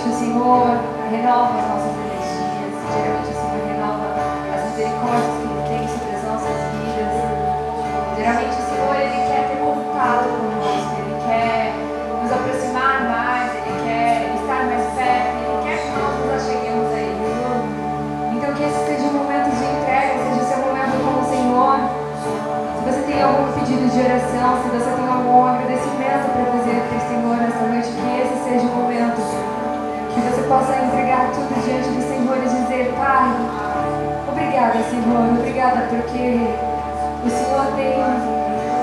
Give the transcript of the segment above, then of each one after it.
geralmente o Senhor renova as nossas energias, geralmente o Senhor renova as misericórdias que Ele tem sobre as nossas vidas. Geralmente o Senhor, Ele quer ter contato conosco, Ele quer nos aproximar mais, Ele quer estar mais perto, Ele quer que nós nos acheguemos a Ele. Então que esse seja um momento de entrega, seja o seu momento com o Senhor. Se você tem algum pedido de oração, se você tem algum agradecimento para fazer para o Senhor nessa noite, que esse seja o momento que você possa entregar tudo diante do Senhor e dizer: Pai, obrigada, Senhor, obrigada porque o Senhor tem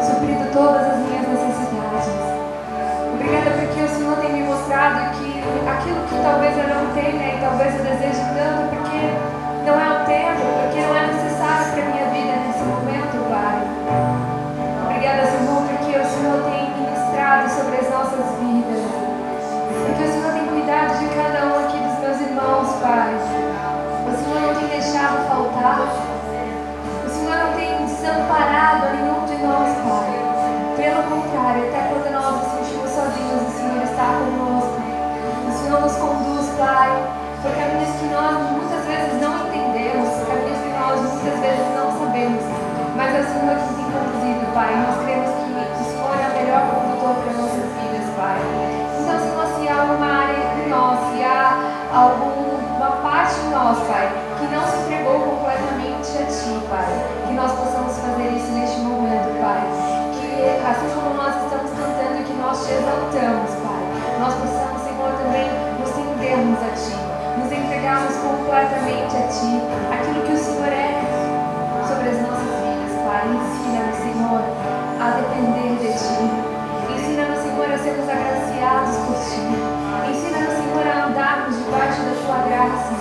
suprido todas as minhas necessidades. Obrigada porque o Senhor tem me mostrado que aquilo que talvez eu não tenha e talvez eu deseje tanto, porque não é o tempo, porque não é necessário para a minha vida nesse momento, Pai. Obrigada, Senhor, porque o Senhor tem ministrado sobre as nossas vidas. Porque o Senhor tem cuidado de cada um aqui dos meus irmãos, Pai. O Senhor não tem deixado faltar. O Senhor não tem desamparado a nenhum de nós, Pai. Pelo contrário, até quando nós nos sentimos sozinhos, o Senhor está conosco. O Senhor nos conduz, Pai, por caminhos que nós muitas vezes não entendemos, caminhos que nós muitas vezes não sabemos. Mas é o Senhor que nos tem conduzido, Pai. Nós cremos que o Senhor é o melhor condutor para nossas vidas, Pai. Então, Senhor, se há alguma área em nós, se há alguma parte em nós, Pai, que não se entregou completamente a Ti, Pai, que nós possamos fazer isso neste momento, Pai. Que assim como nós estamos cantando e que nós Te exaltamos, Pai, nós possamos, Senhor, também nos rendermos a Ti, nos entregarmos completamente a Ti, aquilo que o Senhor é sobre as nossas vidas, Pai. Ensina-nos, Senhor, a depender de Ti. Ensina-nos, Senhor, a sermos agraciados por Ti. Ensina-nos, Senhor, a andarmos debaixo da Tua graça,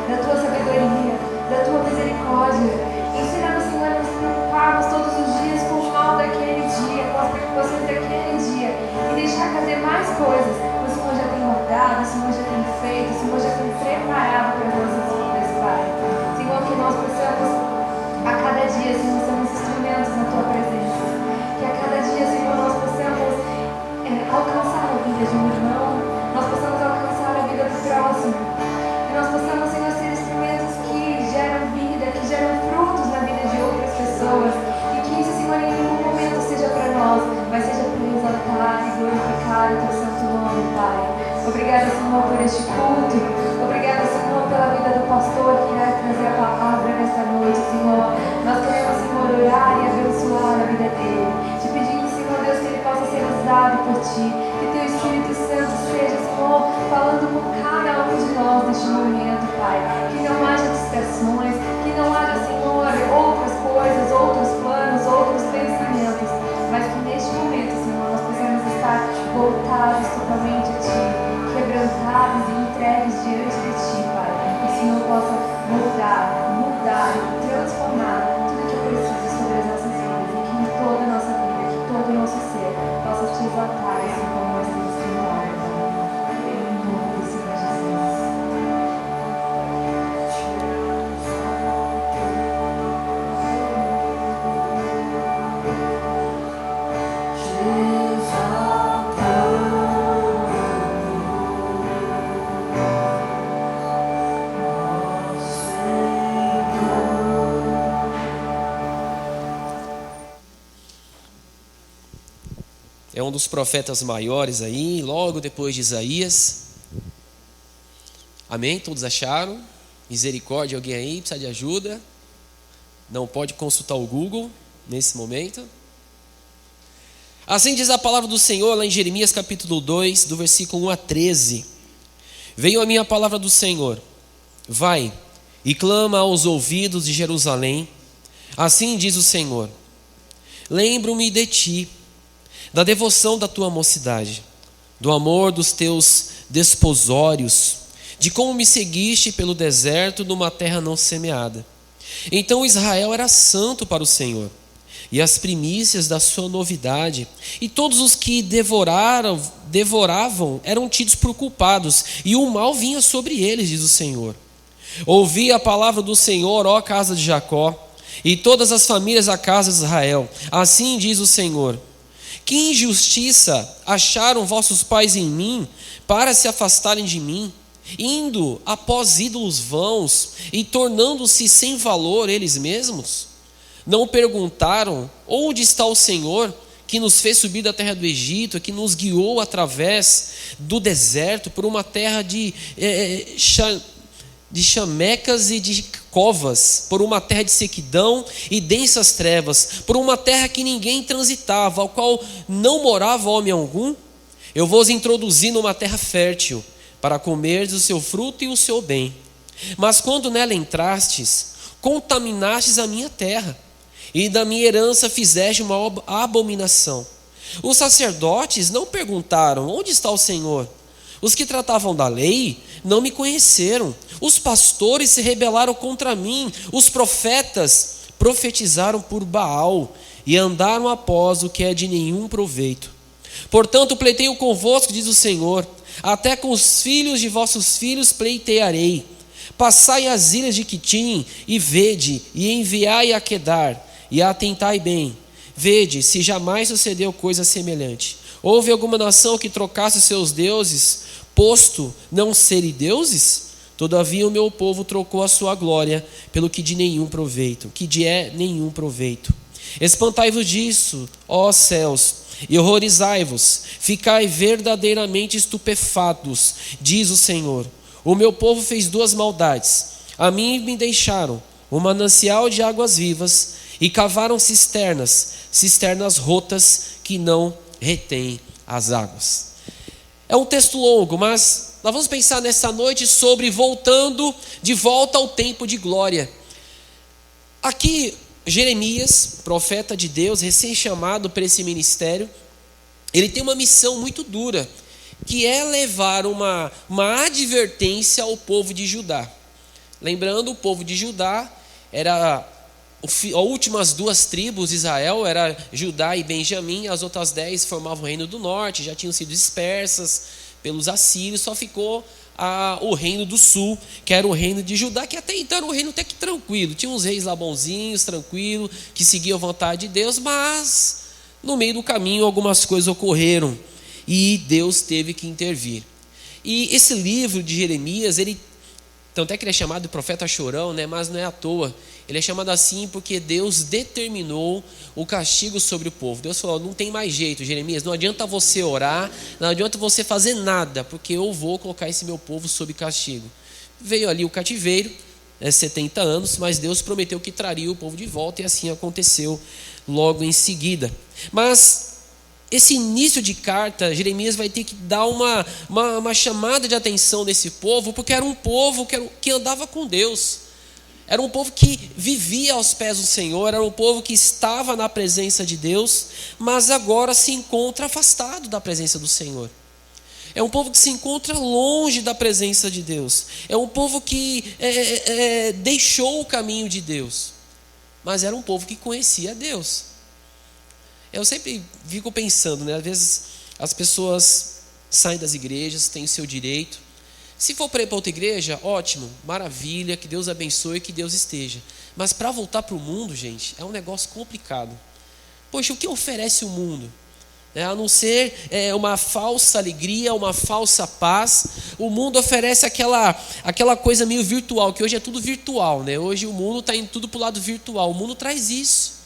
da Tua sabedoria, da Tua misericórdia. Ensina-nos, Senhor, a nos preocuparmos todos os dias com o mal daquele dia, com as preocupações daquele dia, e deixar fazer mais coisas que o Senhor já tem guardado, o Senhor já tem feito, o Senhor já tem preparado para as nossas vidas, Pai. Senhor, que nós possamos a cada dia, Senhor, sermos instrumentos na Tua presença. Que a cada dia, Senhor, nós possamos alcançar a vida de um irmão, nós possamos alcançar a vida do próximo. Que nós possamos, Senhor, ser instrumentos que geram vida, que geram frutos na vida de outras pessoas. E que isso, Senhor, em nenhum momento seja para nós, mas seja para exaltar e glorificar o Teu santo nome, Pai. Obrigada, Senhor, por este culto. Obrigada, Senhor, pela vida do pastor que vai trazer a palavra nesta noite, Senhor. Nós queremos, Senhor, orar e abençoar a vida dele. Te pedindo, Senhor Deus, que ele possa ser usado por Ti. Que Teu Espírito Santo seja, Senhor, falando com cada um de nós neste momento, Pai. Que não haja distrações, que não haja, Senhor, outras coisas, outros planos, outros pensamentos. Mas que neste momento, Senhor, nós possamos estar voltados totalmente a Ti, quebrantados e entregues diante de Ti, Pai. Que o Senhor possa mudar e transformar tudo que é preciso sobre as nossas vidas. E que em toda a nossa vida, que todo o nosso ser possa Te exaltar, assim como nós temos que orar. Em nome do Senhor Jesus. É um dos profetas maiores aí, logo depois de Isaías. Amém? Todos acharam? Misericórdia, alguém aí precisa de ajuda? Não pode consultar o Google nesse momento? Assim diz a palavra do Senhor lá em Jeremias capítulo 2, do versículo 1 a 13. Veio a minha palavra do Senhor: vai e clama aos ouvidos de Jerusalém. Assim diz o Senhor: lembro-me de ti, da devoção da tua mocidade, do amor dos teus desposórios, de como me seguiste pelo deserto numa terra não semeada. Então Israel era santo para o Senhor, e as primícias da sua novidade, e todos os que devoravam eram tidos por culpados, e o mal vinha sobre eles, diz o Senhor. Ouvi a palavra do Senhor, ó casa de Jacó, e todas as famílias da casa de Israel. Assim diz o Senhor: que injustiça acharam vossos pais em mim, para se afastarem de mim? indo após ídolos vãos e tornando-se sem valor eles mesmos? Não perguntaram: onde está o Senhor que nos fez subir da terra do Egito, que nos guiou através do deserto por uma terra de chamecas e de covas, por uma terra de sequidão e densas trevas, por uma terra que ninguém transitava, ao qual não morava homem algum? Eu vos introduzi numa terra fértil, para comerdes o seu fruto e o seu bem. Mas quando nela entrastes, contaminastes a minha terra, e da minha herança fizeste uma abominação. Os sacerdotes não perguntaram: onde está o Senhor? Os que tratavam da lei não me conheceram. Os pastores se rebelaram contra mim. Os profetas profetizaram por Baal e andaram após o que é de nenhum proveito. Portanto, pleiteio convosco, diz o Senhor, até com os filhos de vossos filhos pleitearei. Passai as ilhas de Quitim e vede, e enviai a Quedar, e atentai bem. Vede se jamais sucedeu coisa semelhante. Houve alguma nação que trocasse seus deuses, posto não serem deuses? Todavia o meu povo trocou a sua glória pelo que de nenhum proveito, nenhum proveito. Espantai-vos disso, ó céus, e horrorizai-vos, ficai verdadeiramente estupefatos, diz o Senhor. O meu povo fez duas maldades. A mim me deixaram um manancial de águas vivas e cavaram cisternas rotas que não retêm as águas. É um texto longo, mas nós vamos pensar nessa noite sobre voltando de volta ao tempo de glória. Aqui Jeremias, profeta de Deus, recém-chamado para esse ministério, ele tem uma missão muito dura, que é levar uma advertência ao povo de Judá. Lembrando, o povo de Judá era as últimas duas tribos de Israel, era Judá e Benjamim. As outras 10 formavam o reino do norte, já tinham sido dispersas pelos assírios, só ficou o reino do sul, que era o reino de Judá, que até então era um reino até que tranquilo, tinha uns reis lá bonzinhos, tranquilo, que seguiam a vontade de Deus, mas no meio do caminho algumas coisas ocorreram e Deus teve que intervir. E esse livro de Jeremias, tanto é que ele é chamado de profeta chorão, né? Mas não é à toa. Ele é chamado assim porque Deus determinou o castigo sobre o povo. Deus falou: não tem mais jeito, Jeremias, não adianta você orar, não adianta você fazer nada, porque eu vou colocar esse meu povo sob castigo. Veio ali o cativeiro, 70 anos, mas Deus prometeu que traria o povo de volta, e assim aconteceu logo em seguida. Mas esse início de carta, Jeremias vai ter que dar uma chamada de atenção desse povo, porque era um povo que andava com Deus. Era um povo que vivia aos pés do Senhor, era um povo que estava na presença de Deus, mas agora se encontra afastado da presença do Senhor. É um povo que se encontra longe da presença de Deus. É um povo que deixou o caminho de Deus, mas era um povo que conhecia Deus. Eu sempre fico pensando, né? Às vezes as pessoas saem das igrejas, têm o seu direito. Se for para ir para outra igreja, ótimo, maravilha, que Deus abençoe, que Deus esteja. Mas para voltar para o mundo, gente, é um negócio complicado. Poxa, o que oferece o mundo? A não ser uma falsa alegria, uma falsa paz. O mundo oferece aquela coisa meio virtual, que hoje é tudo virtual, né? Hoje o mundo está indo tudo para o lado virtual. O mundo traz isso.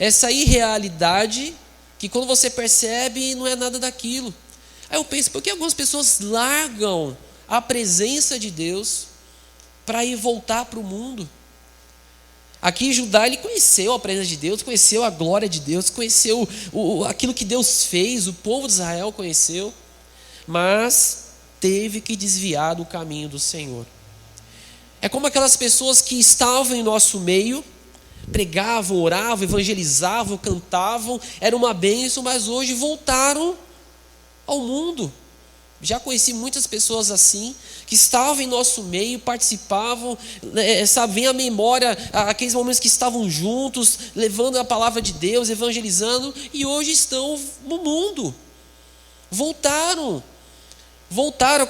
Essa irrealidade que quando você percebe não é nada daquilo. Aí eu penso, por que algumas pessoas largam a presença de Deus para ir voltar para o mundo? Aqui em Judá ele conheceu a presença de Deus, conheceu a glória de Deus, conheceu aquilo que Deus fez, o povo de Israel conheceu, mas teve que desviar do caminho do Senhor. É como aquelas pessoas que estavam em nosso meio, pregavam, oravam, evangelizavam, cantavam, era uma bênção, mas hoje voltaram ao mundo. Já conheci muitas pessoas assim, que estavam em nosso meio, participavam, vem à memória aqueles momentos que estavam juntos, levando a palavra de Deus, evangelizando, e hoje estão no mundo. Voltaram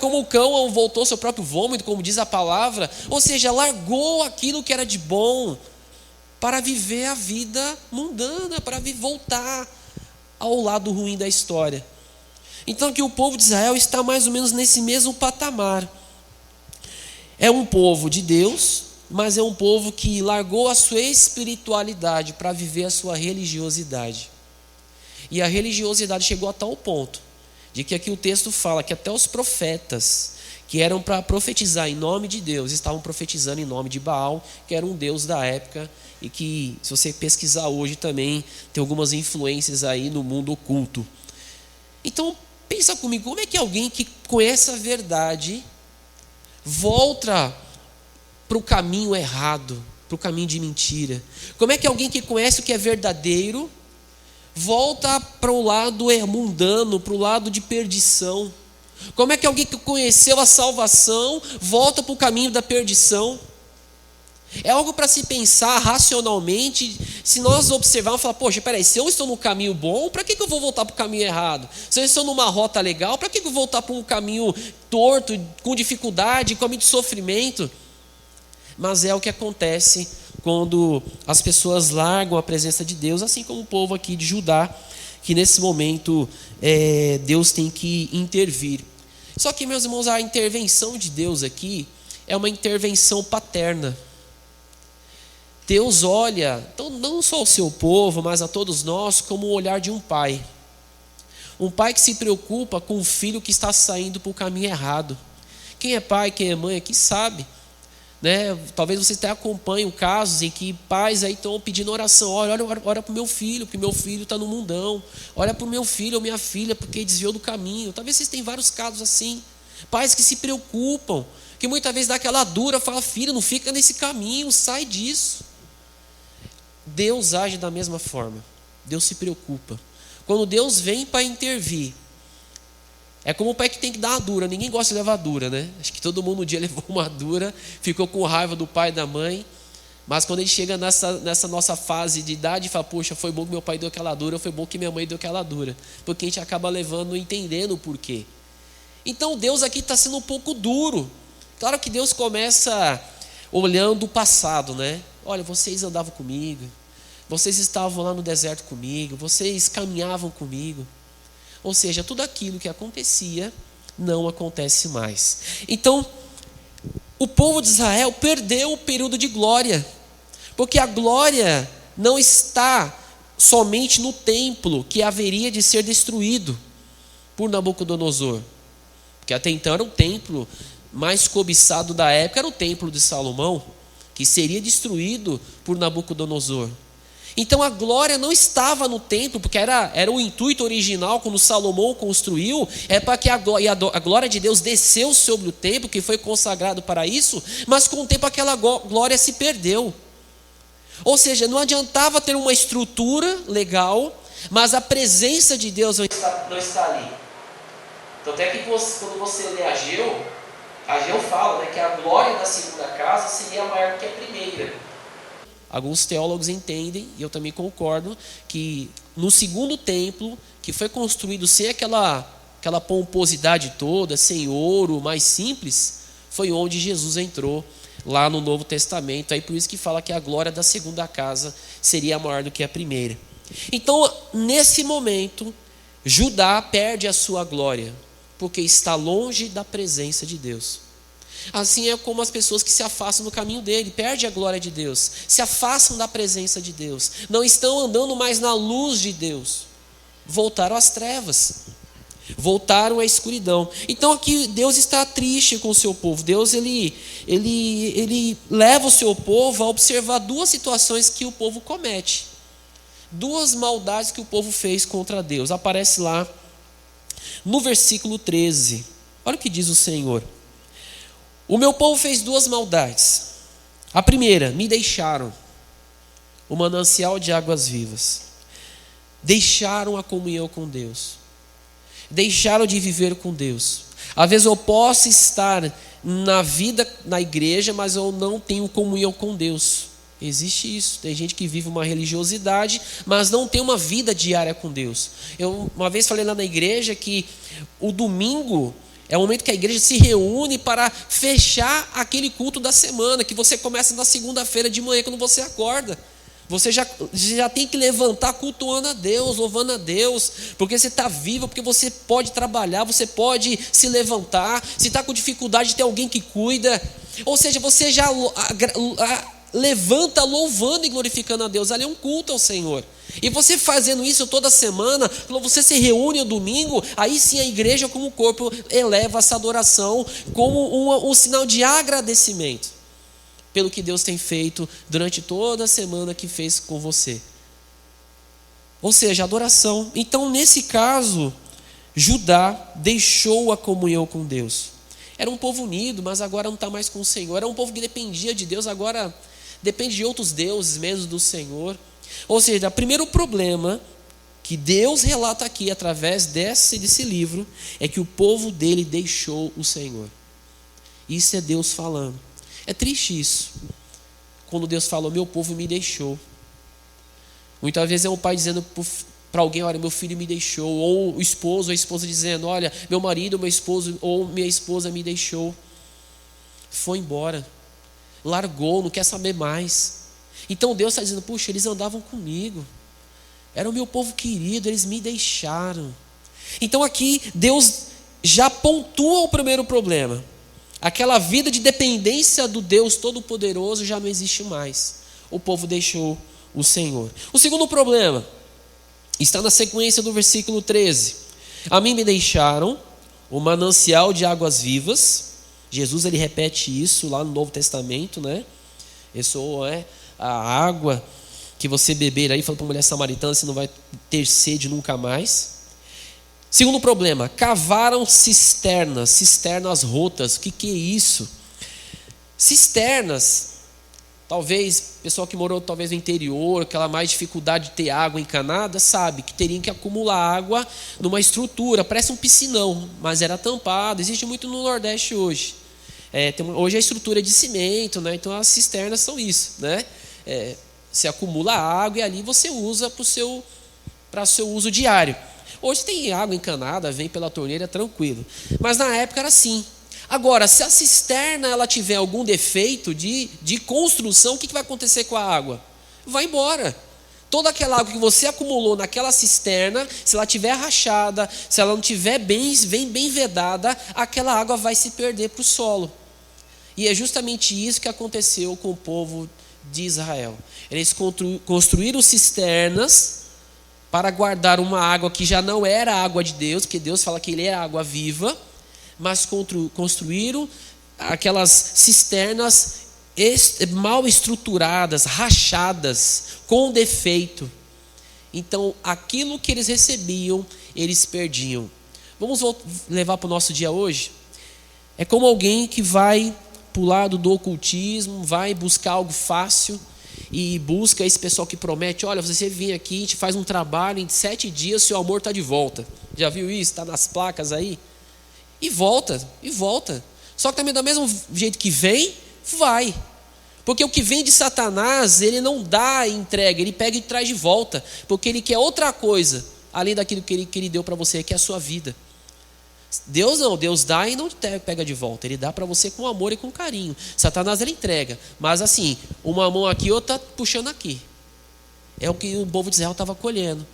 como o cão voltou ao seu próprio vômito, como diz a palavra, ou seja, largou aquilo que era de bom, para viver a vida mundana, para voltar ao lado ruim da história. Então que o povo de Israel está mais ou menos nesse mesmo patamar. É um povo de Deus, mas é um povo que largou a sua espiritualidade para viver a sua religiosidade. E a religiosidade chegou a tal ponto de que aqui o texto fala que até os profetas que eram para profetizar em nome de Deus estavam profetizando em nome de Baal, que era um deus da época e que, se você pesquisar hoje também, tem algumas influências aí no mundo oculto. Então, pensa comigo, como é que alguém que conhece a verdade volta para o caminho errado, para o caminho de mentira? Como é que alguém que conhece o que é verdadeiro volta para o lado mundano, para o lado de perdição? Como é que alguém que conheceu a salvação volta para o caminho da perdição? É algo para se pensar racionalmente. Se nós observarmos e falar, poxa, peraí, se eu estou no caminho bom, para que eu vou voltar para o caminho errado? Se eu estou numa rota legal, para que eu vou voltar para um caminho torto, com dificuldade, com caminho de sofrimento? Mas é o que acontece quando as pessoas largam a presença de Deus, assim como o povo aqui de Judá, que nesse momento Deus tem que intervir. Só que, meus irmãos, a intervenção de Deus aqui é uma intervenção paterna. Deus olha, então, não só ao seu povo, mas a todos nós, como o olhar de um pai. Um pai que se preocupa com o filho que está saindo para o caminho errado. Quem é pai, quem é mãe aqui sabe, né? Talvez você até acompanhe casos em que pais aí estão pedindo oração. Olha para o meu filho, porque meu filho está no mundão. Olha para o meu filho ou minha filha, porque desviou do caminho. Talvez vocês tenham vários casos assim. Pais que se preocupam, que muitas vezes dá aquela dura, fala, filho, não fica nesse caminho, sai disso. Deus age da mesma forma. Deus se preocupa. Quando Deus vem para intervir, é como o pai que tem que dar uma dura. Ninguém gosta de levar dura, né? Acho que todo mundo um dia levou uma dura, ficou com raiva do pai e da mãe. Mas quando ele chega nessa nossa fase de idade, fala, poxa, foi bom que meu pai deu aquela dura, foi bom que minha mãe deu aquela dura. Porque a gente acaba levando, entendendo o porquê. Então Deus aqui está sendo um pouco duro. Claro que Deus começa olhando o passado, né? Olha, vocês andavam comigo, vocês estavam lá no deserto comigo, vocês caminhavam comigo. Ou seja, tudo aquilo que acontecia não acontece mais. Então, o povo de Israel perdeu o período de glória, porque a glória não está somente no templo que haveria de ser destruído por Nabucodonosor, porque até então era o templo mais cobiçado da época, era o templo de Salomão, que seria destruído por Nabucodonosor. Então a glória não estava no templo, porque era o intuito original quando Salomão construiu, é para que a glória de Deus desceu sobre o templo, que foi consagrado para isso, mas com o tempo aquela glória se perdeu. Ou seja, não adiantava ter uma estrutura legal, mas a presença de Deus não está ali. Então até que quando você lê Ageu fala, né, que a glória da segunda casa seria maior que a primeira. Alguns teólogos entendem, e eu também concordo, que no segundo templo, que foi construído sem aquela pomposidade toda, sem ouro, mais simples, foi onde Jesus entrou lá no Novo Testamento. Aí por isso que fala que a glória da segunda casa seria maior do que a primeira. Então, nesse momento, Judá perde a sua glória, porque está longe da presença de Deus. Assim é como as pessoas que se afastam do caminho dele, perdem a glória de Deus, se afastam da presença de Deus, não estão andando mais na luz de Deus, voltaram às trevas, voltaram à escuridão. Então aqui Deus está triste com o seu povo. Deus ele leva o seu povo a observar duas situações que o povo comete, duas maldades que o povo fez contra Deus. Aparece lá no versículo 13, olha o que diz o Senhor: o meu povo fez duas maldades. A primeira, me deixaram o manancial de águas vivas, deixaram a comunhão com Deus, deixaram de viver com Deus. Às vezes eu posso estar na vida, na igreja, mas eu não tenho comunhão com Deus. Existe isso. Tem gente que vive uma religiosidade, mas não tem uma vida diária com Deus. Eu uma vez falei lá na igreja que o domingo é o momento que a igreja se reúne para fechar aquele culto da semana, que você começa na segunda-feira de manhã, quando você acorda. Você já tem que levantar cultuando a Deus, louvando a Deus, porque você está vivo, porque você pode trabalhar, você pode se levantar. Se está com dificuldade, tem alguém que cuida. Ou seja, você já levanta louvando e glorificando a Deus. Ali é um culto ao Senhor. E você fazendo isso toda semana, quando você se reúne no domingo, aí sim a igreja como corpo eleva essa adoração como um sinal de agradecimento pelo que Deus tem feito durante toda a semana que fez com você. Ou seja, adoração. Então, nesse caso, Judá deixou a comunhão com Deus. Era um povo unido, mas agora não está mais com o Senhor. Era um povo que dependia de Deus, agora depende de outros deuses mesmo do Senhor. Ou seja, o primeiro problema que Deus relata aqui através desse livro é que o povo dele deixou o Senhor. Isso é Deus falando. É triste isso, quando Deus fala, meu povo me deixou. Muitas vezes é um pai dizendo para alguém, olha, meu filho me deixou. Ou o esposo ou a esposa dizendo, olha, meu marido, meu esposo ou minha esposa me deixou. Foi embora, largou, não quer saber mais. Então Deus está dizendo, puxa, eles andavam comigo, era o meu povo querido, eles me deixaram. Então aqui Deus já pontua o primeiro problema. Aquela vida de dependência do Deus Todo-Poderoso já não existe mais. O povo deixou o Senhor. O segundo problema está na sequência do versículo 13. A mim me deixaram o manancial de águas vivas. Jesus ele repete isso lá no Novo Testamento, né? Isso é a água que você beber aí, falou para a mulher samaritana, você não vai ter sede nunca mais. Segundo problema, cavaram cisternas rotas. O que é isso? Cisternas, talvez, pessoal que morou talvez no interior, aquela mais dificuldade de ter água encanada, sabe que teriam que acumular água numa estrutura, parece um piscinão, mas era tampado, existe muito no Nordeste hoje. Hoje a estrutura é de cimento, né? Então as cisternas são isso, né? Você acumula água e ali você usa para o seu uso diário. Hoje tem água encanada, vem pela torneira, tranquilo. Mas na época era assim. Agora, se a cisterna ela tiver algum defeito de construção, o que vai acontecer com a água? Vai embora. Toda aquela água que você acumulou naquela cisterna, se ela estiver rachada, se ela não estiver bem vedada, aquela água vai se perder para o solo. E é justamente isso que aconteceu com o povo de Israel. Eles construíram cisternas para guardar uma água que já não era água de Deus, porque Deus fala que ele é água viva, mas construíram aquelas cisternas mal estruturadas, rachadas, com defeito. Então, aquilo que eles recebiam, eles perdiam. Vamos levar para o nosso dia hoje? É como alguém que vai para o lado do ocultismo, vai buscar algo fácil, e busca esse pessoal que promete, olha, você vem aqui, a gente faz um trabalho, em 7 dias seu amor está de volta. Já viu isso? Está nas placas aí? E volta. Só que também do mesmo jeito que vem, vai. Porque o que vem de Satanás, ele não dá entrega, ele pega e traz de volta. Porque ele quer outra coisa, além daquilo que ele deu para você, que é a sua vida. Deus não, Deus dá e não pega de volta. Ele dá para você com amor e com carinho. Satanás ele entrega, mas assim, uma mão aqui, outra puxando aqui. É o que o povo de Israel estava colhendo.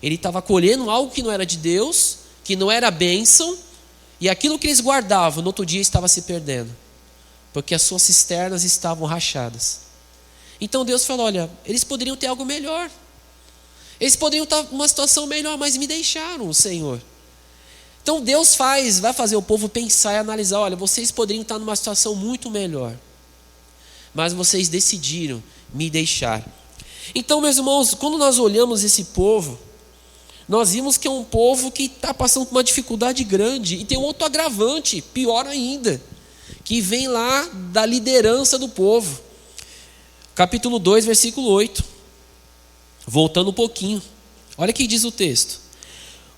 Ele estava colhendo algo que não era de Deus, que não era bênção, e aquilo que eles guardavam, no outro dia estava se perdendo, porque as suas cisternas estavam rachadas. Então Deus falou, olha, eles poderiam ter algo melhor, eles poderiam estar numa situação melhor, mas me deixaram, Senhor. Então Deus vai fazer o povo pensar e analisar, olha, vocês poderiam estar numa situação muito melhor, mas vocês decidiram me deixar. Então, meus irmãos, quando nós olhamos esse povo, nós vimos que é um povo que está passando por uma dificuldade grande, e tem um outro agravante, pior ainda, que vem lá da liderança do povo. Capítulo 2, versículo 8, voltando um pouquinho, olha o que diz o texto.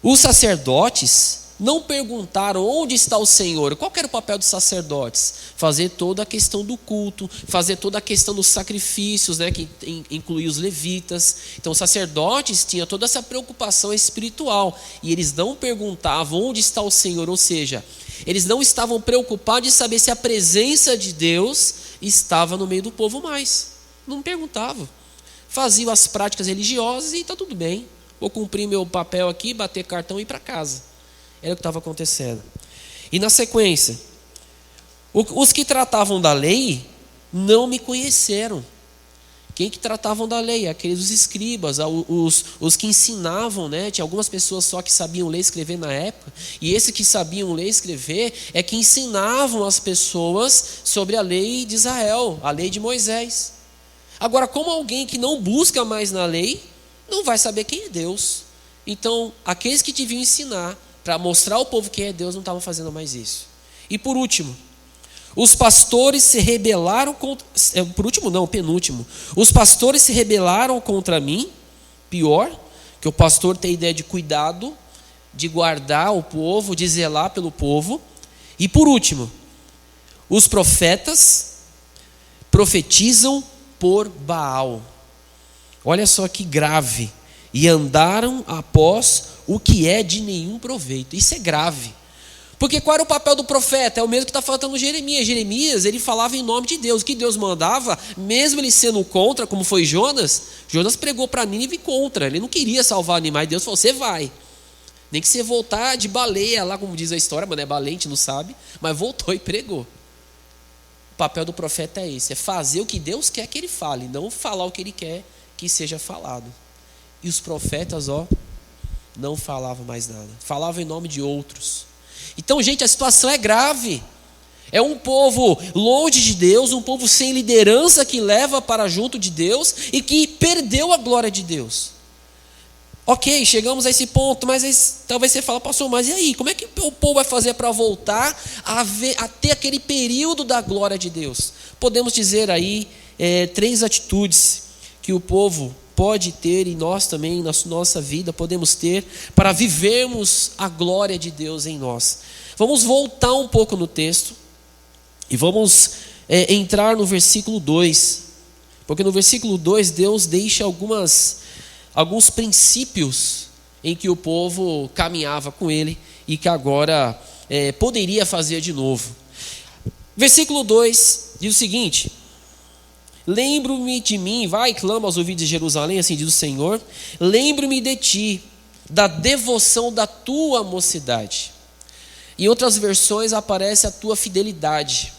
Os sacerdotes não perguntaram onde está o Senhor. Qual que era o papel dos sacerdotes? Fazer toda a questão do culto, fazer toda a questão dos sacrifícios, né, que incluía os levitas. Então os sacerdotes tinham toda essa preocupação espiritual, e eles não perguntavam onde está o Senhor, ou seja, eles não estavam preocupados de saber se a presença de Deus estava no meio do povo mais. Não perguntavam. faziam as práticas religiosas e está tudo bem. Vou cumprir meu papel aqui, bater cartão e ir para casa. Era o que estava acontecendo. E na sequência, os que tratavam da lei não me conheceram. Quem que tratavam da lei? Aqueles os escribas, os que ensinavam, né? Tinha algumas pessoas só que sabiam ler e escrever na época. E esses que sabiam ler e escrever é que ensinavam as pessoas sobre a lei de Israel, a lei de Moisés. Agora, como alguém que não busca mais na lei, não vai saber quem é Deus. Então, aqueles que deviam ensinar para mostrar ao povo quem é Deus não estavam fazendo mais isso. E por último, os pastores se rebelaram contra... Por último não, penúltimo. Os pastores se rebelaram contra mim. Pior, que o pastor tem a ideia de cuidado, de guardar o povo, de zelar pelo povo. E por último, os profetas profetizam por Baal. Olha só que grave. E andaram após o que é de nenhum proveito. Isso é grave. Porque qual era o papel do profeta? É o mesmo que está falando Jeremias. Jeremias, ele falava em nome de Deus. O que Deus mandava, mesmo ele sendo contra, como foi Jonas, Jonas pregou para Nínive contra. Ele não queria salvar animais. Deus falou, você vai. Nem que você voltar de baleia lá, como diz a história, mas não é baleia, a gente não sabe. Mas voltou e pregou. O papel do profeta é esse. É fazer o que Deus quer que ele fale. Não falar o que ele quer que seja falado. E os profetas, não falavam mais nada. Falavam em nome de outros. Então, gente, a situação é grave. É um povo longe de Deus, um povo sem liderança que leva para junto de Deus e que perdeu a glória de Deus. Ok, chegamos a esse ponto, mas talvez você fale, pastor, mas e aí? Como é que o povo vai fazer para voltar a ter aquele período da glória de Deus? Podemos dizer aí 3 atitudes que o povo pode ter e nós também, na nossa vida, podemos ter para vivermos a glória de Deus em nós. Vamos voltar um pouco no texto e vamos entrar no versículo 2, porque no versículo 2 Deus deixa alguns princípios em que o povo caminhava com ele e que agora poderia fazer de novo. Versículo 2 diz o seguinte: lembro-me de mim, vai e clama aos ouvidos de Jerusalém, assim diz o Senhor, lembro-me de ti, da devoção da tua mocidade. Em outras versões aparece a tua fidelidade.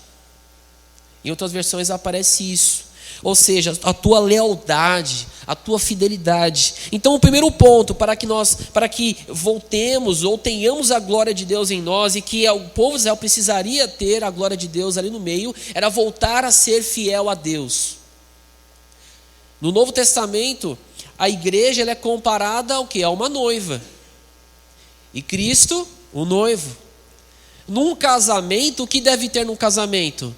Em outras versões aparece isso. Ou seja, a tua lealdade, a tua fidelidade. Então o primeiro ponto para que voltemos ou tenhamos a glória de Deus em nós, e que o povo de Israel precisaria ter a glória de Deus ali no meio, era voltar a ser fiel a Deus. No Novo Testamento, a igreja ela é comparada ao quê? A uma noiva. E Cristo, o noivo. Num casamento, o que deve ter num casamento?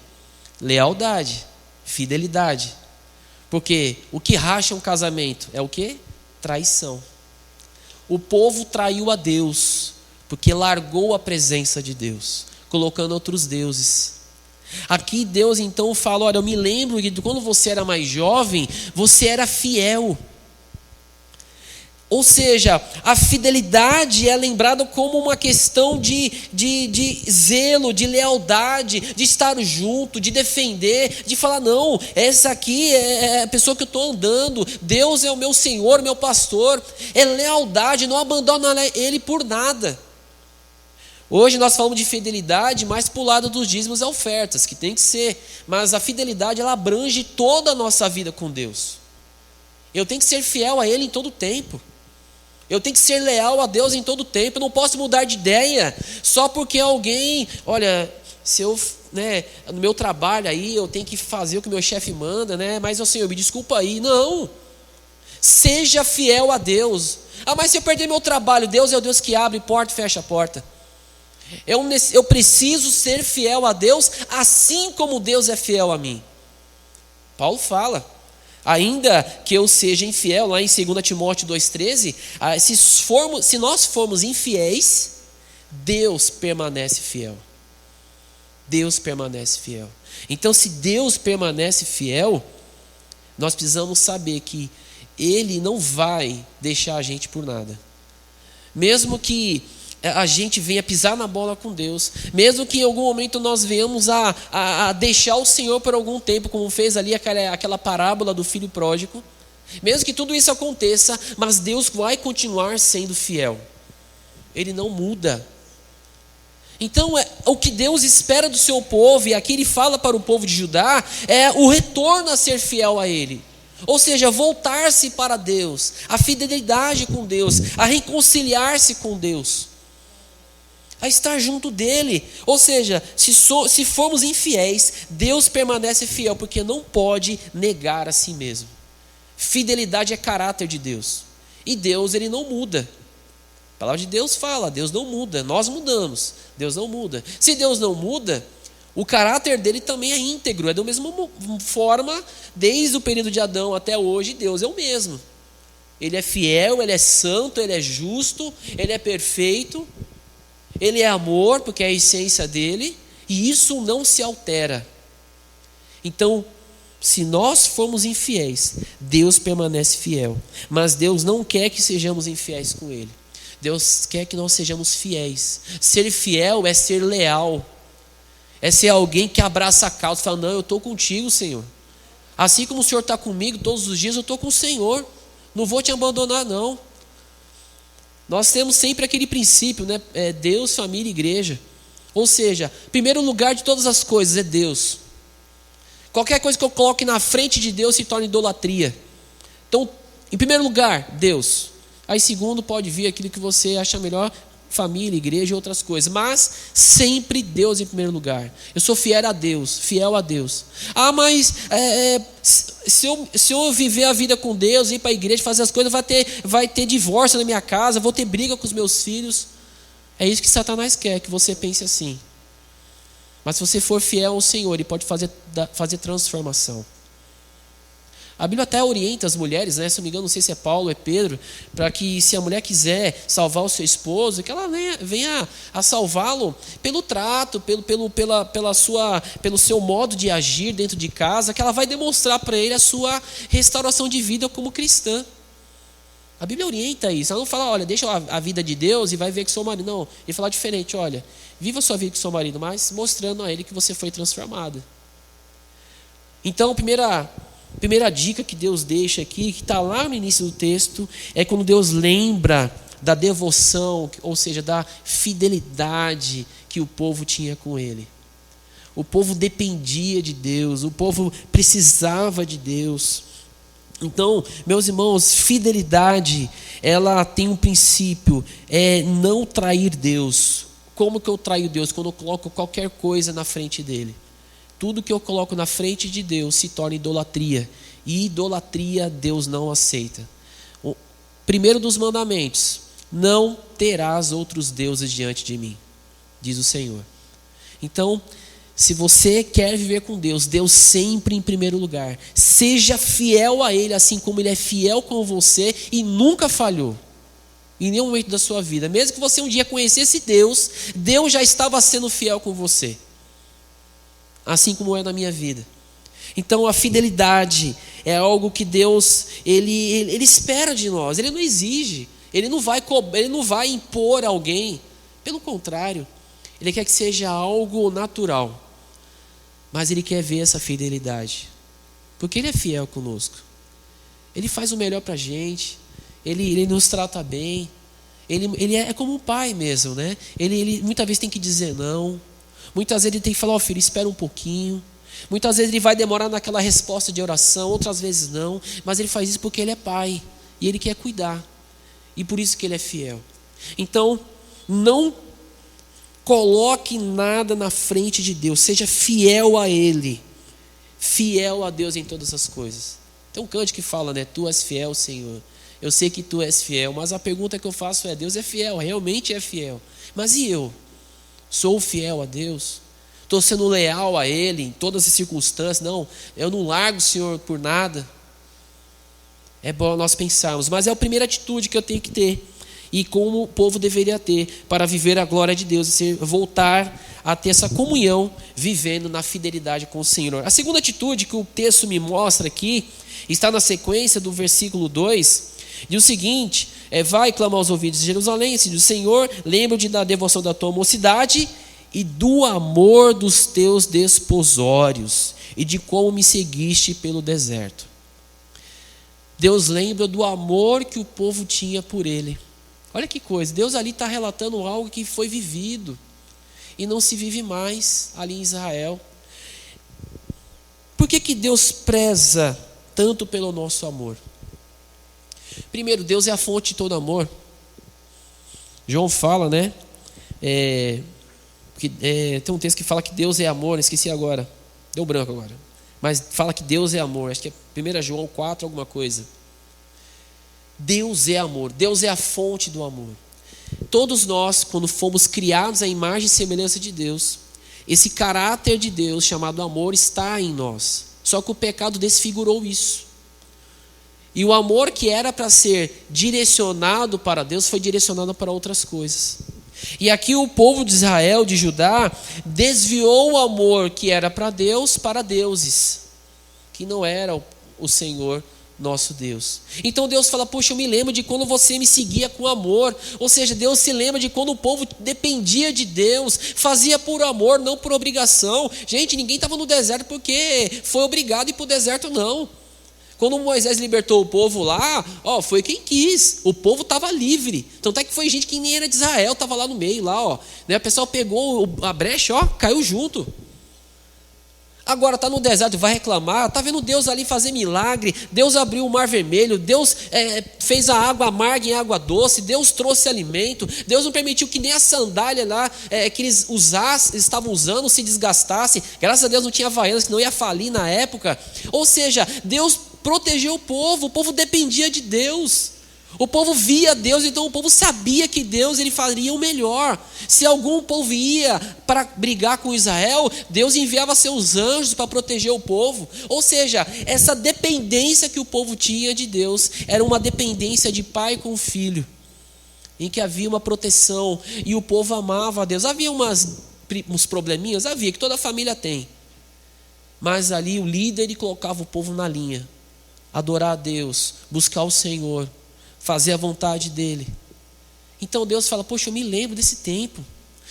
Lealdade, fidelidade. Porque o que racha um casamento é o quê? Traição. O povo traiu a Deus, porque largou a presença de Deus, colocando outros deuses. Aqui Deus então fala, olha, eu me lembro que quando você era mais jovem, você era fiel. Ou seja, a fidelidade é lembrada como uma questão de zelo, de lealdade, de estar junto, de defender, de falar, não, essa aqui é a pessoa que eu estou andando, Deus é o meu Senhor, meu pastor. É lealdade, não abandona Ele por nada. Hoje nós falamos de fidelidade mais para o lado dos dízimos e ofertas, que tem que ser, mas a fidelidade ela abrange toda a nossa vida com Deus. Eu tenho que ser fiel a Ele em todo o tempo. Eu tenho que ser leal a Deus em todo o tempo. Eu não posso mudar de ideia só porque alguém, olha, se eu, no meu trabalho aí, eu tenho que fazer o que o meu chefe manda, mas o Senhor, me desculpa aí. Não. Seja fiel a Deus. Ah, mas se eu perder meu trabalho, Deus é o Deus que abre porta e fecha a porta. Eu preciso ser fiel a Deus, assim como Deus é fiel a mim. Paulo fala, ainda que eu seja infiel, lá em 2 Timóteo 2,13, se nós formos infiéis, Deus permanece fiel. Deus permanece fiel. Então, se Deus permanece fiel, nós precisamos saber que Ele não vai deixar a gente por nada. Mesmo que a gente venha pisar na bola com Deus, mesmo que em algum momento nós venhamos a deixar o Senhor por algum tempo, como fez ali aquela parábola do filho pródigo, Mesmo que tudo isso aconteça, mas Deus vai continuar sendo fiel. Ele não muda. Então, o que Deus espera do seu povo, e aqui ele fala para o povo de Judá, é o retorno a ser fiel a Ele. Ou seja, voltar-se para Deus, a fidelidade com Deus, a reconciliar-se com Deus, a estar junto dEle. Ou seja, se formos infiéis, Deus permanece fiel, porque não pode negar a si mesmo. Fidelidade é caráter de Deus, e Deus, Ele não muda. A palavra de Deus fala, Deus não muda, nós mudamos, Deus não muda. Se Deus não muda, o caráter dele também é íntegro, é da mesma forma, desde o período de Adão até hoje, Deus é o mesmo. Ele é fiel, Ele é santo, Ele é justo, Ele é perfeito, Ele é amor, porque é a essência dele, e isso não se altera. Então, se nós formos infiéis, Deus permanece fiel, mas Deus não quer que sejamos infiéis com Ele. Deus quer que nós sejamos fiéis. Ser fiel é ser leal, é ser alguém que abraça a causa e fala, não, eu estou contigo, Senhor. Assim como o Senhor está comigo todos os dias, eu estou com o Senhor, não vou te abandonar não. Nós temos sempre aquele princípio, né? Deus, família e igreja. Ou seja, primeiro lugar de todas as coisas é Deus. Qualquer coisa que eu coloque na frente de Deus se torna idolatria. Então, em primeiro lugar, Deus. Aí segundo pode vir aquilo que você acha melhor, família, igreja e outras coisas. Mas sempre Deus em primeiro lugar. Eu sou fiel a Deus. Ah, mas se eu viver a vida com Deus, ir para a igreja, fazer as coisas, vai ter divórcio na minha casa, vou ter briga com os meus filhos. É isso que Satanás quer, que você pense assim. Mas se você for fiel ao Senhor, Ele pode fazer transformação. A Bíblia até orienta as mulheres, né? Se não me engano, não sei se é Paulo ou é Pedro, para que se a mulher quiser salvar o seu esposo, que ela venha a salvá-lo pelo trato, pelo seu modo de agir dentro de casa, que ela vai demonstrar para ele a sua restauração de vida como cristã. A Bíblia orienta isso. Ela não fala, olha, deixa a vida de Deus e vai ver que seu marido. Não, ele fala diferente, olha, viva a sua vida com seu marido, mas mostrando a ele que você foi transformado. Então, a primeira dica que Deus deixa aqui, que está lá no início do texto, é quando Deus lembra da devoção, ou seja, da fidelidade que o povo tinha com Ele. O povo dependia de Deus, o povo precisava de Deus. Então, meus irmãos, fidelidade, ela tem um princípio, é não trair Deus. Como que eu traio Deus? Quando eu coloco qualquer coisa na frente dEle. Tudo que eu coloco na frente de Deus se torna idolatria. E idolatria Deus não aceita. O primeiro dos mandamentos: não terás outros deuses diante de mim, diz o Senhor. Então, se você quer viver com Deus, Deus sempre em primeiro lugar. Seja fiel a Ele, assim como Ele é fiel com você e nunca falhou. Em nenhum momento da sua vida. Mesmo que você um dia conhecesse Deus, Deus já estava sendo fiel com você. Assim como é na minha vida. Então a fidelidade é algo que Deus ele espera de nós. Ele não exige, Ele não vai impor a alguém. Pelo contrário, Ele quer que seja algo natural. Mas Ele quer ver essa fidelidade, porque Ele é fiel conosco. Ele faz o melhor para a gente. Ele nos trata bem. Ele é como um pai mesmo, né? Ele muitas vezes tem que dizer não. Muitas vezes ele tem que falar, filho, espera um pouquinho. Muitas vezes ele vai demorar naquela resposta de oração, outras vezes não. Mas ele faz isso porque ele é pai e ele quer cuidar. E por isso que ele é fiel. Então, não coloque nada na frente de Deus. Seja fiel a Ele. Fiel a Deus em todas as coisas. Tem um cântico que fala, né? Tu és fiel, Senhor. Eu sei que Tu és fiel. Mas a pergunta que eu faço é, Deus é fiel, realmente é fiel. Mas e eu? Sou fiel a Deus? Estou sendo leal a Ele em todas as circunstâncias? Não, eu não largo o Senhor por nada. É bom nós pensarmos, mas é a primeira atitude que eu tenho que ter. E como o povo deveria ter para viver a glória de Deus, voltar a ter essa comunhão, vivendo na fidelidade com o Senhor. A segunda atitude que o texto me mostra aqui, está na sequência do versículo 2, diz o seguinte: vai clamar aos ouvidos de Jerusalém, diz o Senhor, lembra-te da devoção da tua mocidade e do amor dos teus desposórios e de como me seguiste pelo deserto. Deus lembra do amor que o povo tinha por ele. Olha que coisa, Deus ali está relatando algo que foi vivido e não se vive mais ali em Israel. Por que Deus preza tanto pelo nosso amor? Primeiro, Deus é a fonte de todo amor. João fala, né? Tem um texto que fala que Deus é amor, esqueci agora, deu branco agora. Mas fala que Deus é amor, acho que é 1 João 4 alguma coisa. Deus é amor, Deus é a fonte do amor. Todos nós, quando fomos criados à imagem e semelhança de Deus, esse caráter de Deus chamado amor está em nós. Só que o pecado desfigurou isso. E o amor que era para ser direcionado para Deus foi direcionado para outras coisas. E aqui o povo de Israel, de Judá, desviou o amor que era para Deus para deuses, que não era o Senhor nosso Deus. Então Deus fala, poxa, eu me lembro de quando você me seguia com amor. Ou seja, Deus se lembra de quando o povo dependia de Deus, fazia por amor, não por obrigação. Gente, ninguém estava no deserto porque foi obrigado a ir para o deserto, não. Quando Moisés libertou o povo lá, foi quem quis, o povo estava livre. Tanto é que foi gente que nem era de Israel, estava lá no meio, lá, né? O pessoal pegou a brecha, caiu junto. Agora está no deserto, vai reclamar, está vendo Deus ali fazer milagre, Deus abriu o mar vermelho, Deus fez a água amarga em água doce, Deus trouxe alimento, Deus não permitiu que nem a sandália lá que eles estavam usando se desgastasse. Graças a Deus não tinha Havaianas, que não ia falir na época. Ou seja, Deus protegeu o povo dependia de Deus. O povo via Deus, então o povo sabia que Deus ele faria o melhor. Se algum povo ia para brigar com Israel, Deus enviava seus anjos para proteger o povo. Ou seja, essa dependência que o povo tinha de Deus era uma dependência de pai com filho, em que havia uma proteção e o povo amava a Deus. Havia uns probleminhas, havia, que toda família tem. Mas ali o líder ele colocava o povo na linha. Adorar a Deus, buscar o Senhor, fazer a vontade dele. Então Deus fala, poxa, eu me lembro desse tempo.